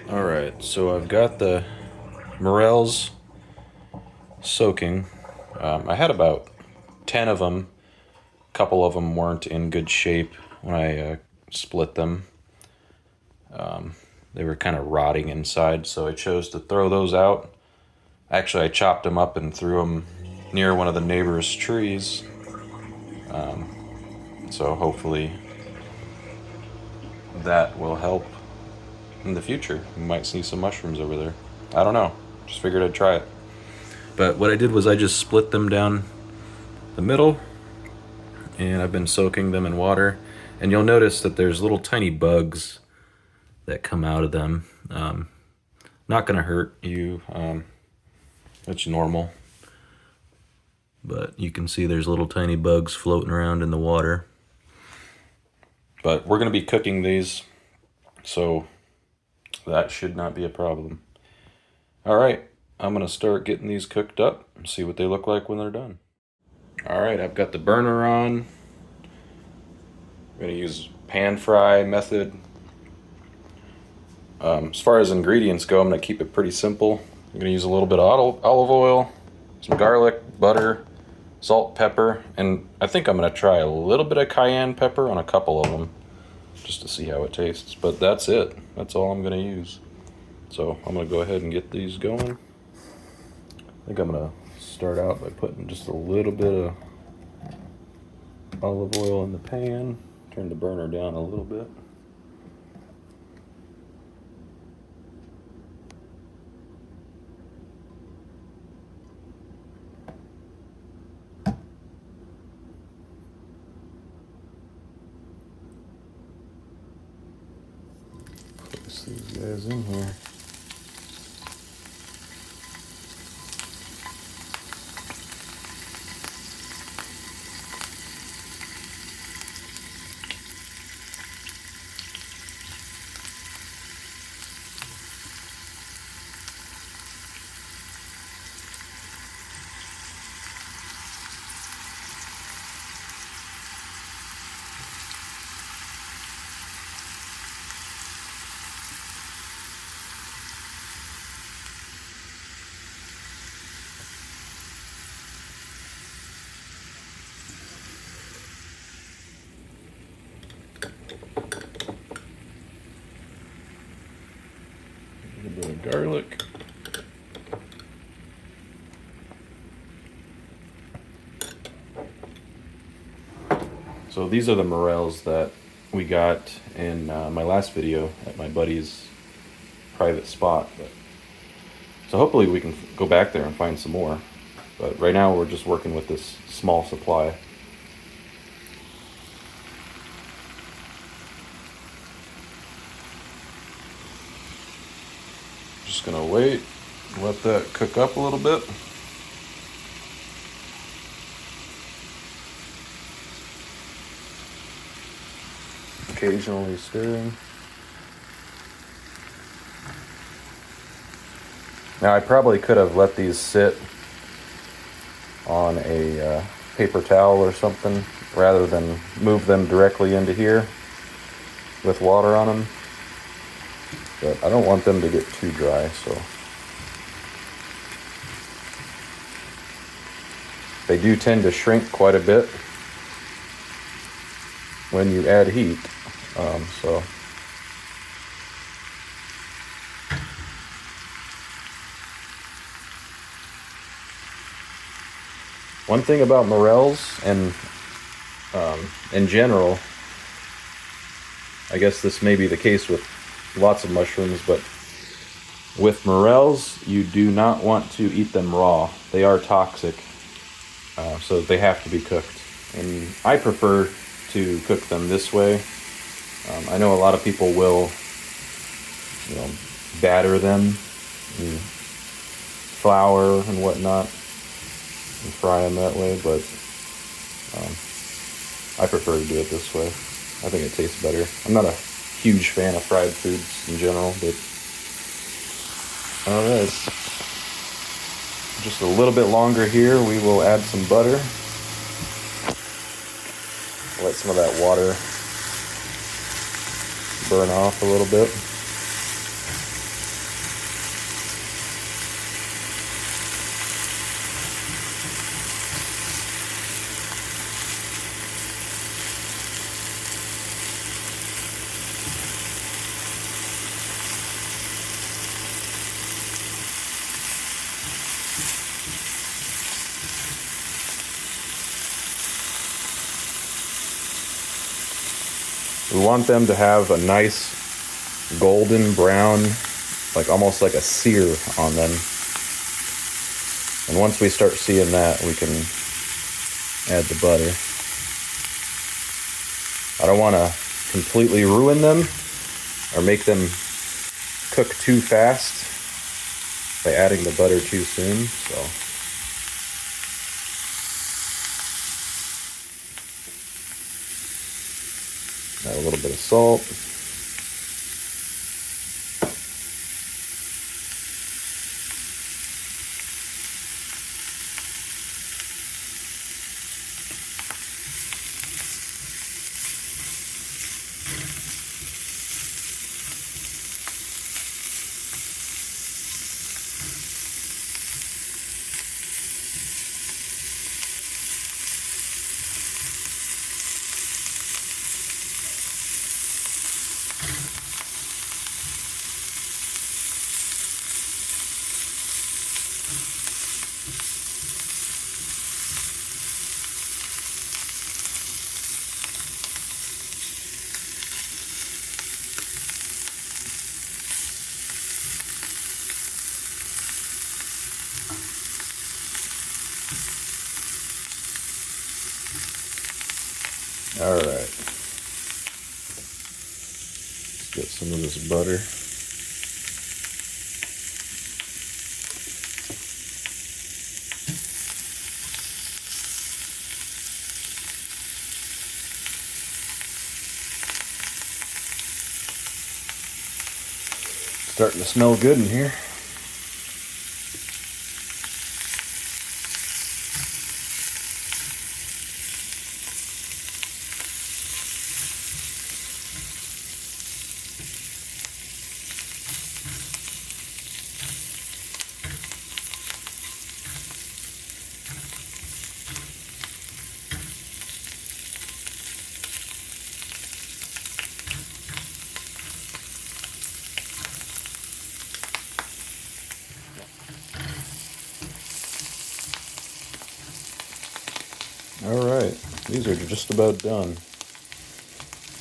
Alright, so I've got the Morels soaking. I had about 10 of them. A couple of them weren't in good shape when I split them. They were kind of rotting inside, so I chose to throw those out. Actually, I chopped them up and threw them near one of the neighbor's trees. So hopefully that will help in the future. We might see some mushrooms over there. I don't know. Just figured I'd try it. But what I did was I just split them down the middle, and I've been soaking them in water. And you'll notice that there's little tiny bugs that come out of them. Not gonna hurt you. It's normal. But you can see there's little tiny bugs floating around in the water. But we're gonna be cooking these, so that should not be a problem. All right, I'm gonna start getting these cooked up and see what they look like when they're done. All right, I've got the burner on. I'm gonna use pan fry method. As far as ingredients go, I'm gonna keep it pretty simple. I'm gonna use a little bit of olive oil, some garlic, butter, salt, pepper, and I think I'm gonna try a little bit of cayenne pepper on a couple of them just to see how it tastes. But that's it. That's all I'm gonna use. So I'm gonna go ahead and get these going. I think I'm gonna start out by putting just a little bit of olive oil in the pan. Turn the burner down a little bit. Place these guys in here. A little bit of garlic. So these are the morels that we got in my last video at my buddy's private spot. So hopefully we can go back there and find some more. But right now we're just working with this small supply. Just gonna wait, let that cook up a little bit. Occasionally stirring. Now I probably could have let these sit on a paper towel or something rather than move them directly into here with water on them. But I don't want them to get too dry, so. They do tend to shrink quite a bit when you add heat, so. One thing about morels, and in general, I guess this may be the case with lots of mushrooms, but with morels, you do not want to eat them raw. They are toxic, so they have to be cooked. And I prefer to cook them this way. I know a lot of people will, batter them in flour and whatnot and fry them that way, but I prefer to do it this way. I think it tastes better. I'm not a huge fan of fried foods in general, but all right. Just a little bit longer here, we will add some butter. Let some of that water burn off a little bit. We want them to have a nice golden brown, like almost like a sear on them. And once we start seeing that, we can add the butter. I don't want to completely ruin them or make them cook too fast by adding the butter too soon, so. Add a little bit of salt. All right, let's get some of this butter. Starting to smell good in here. All right, these are just about done.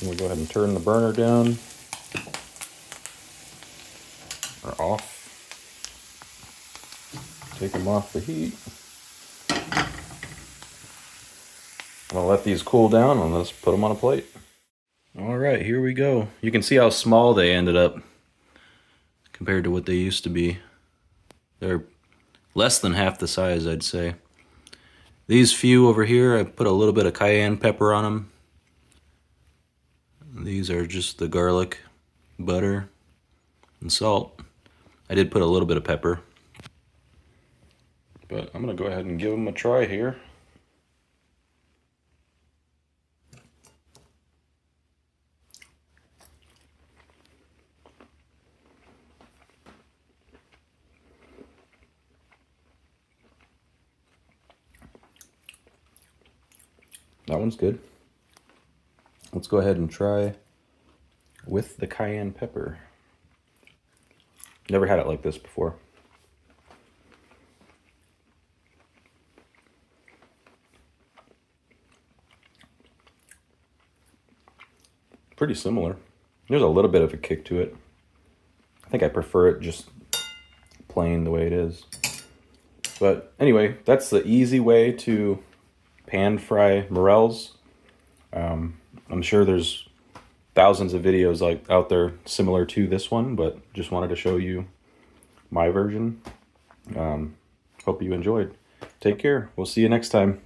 We'll go ahead and turn the burner down or off. Take them off the heat. I'm gonna let these cool down and let's put them on a plate. All right, here we go. You can see how small they ended up compared to what they used to be. They're less than half the size, I'd say. These few over here, I put a little bit of cayenne pepper on them. These are just the garlic, butter, and salt. I did put a little bit of pepper. But I'm gonna go ahead and give them a try here. That one's good. Let's go ahead and try with the cayenne pepper. Never had it like this before. Pretty similar. There's a little bit of a kick to it. I think I prefer it just plain the way it is. But anyway, that's the easy way to pan fry morels. I'm sure there's thousands of videos like out there similar to this one, but just wanted to show you my version. Hope you enjoyed. Take care. We'll see you next time.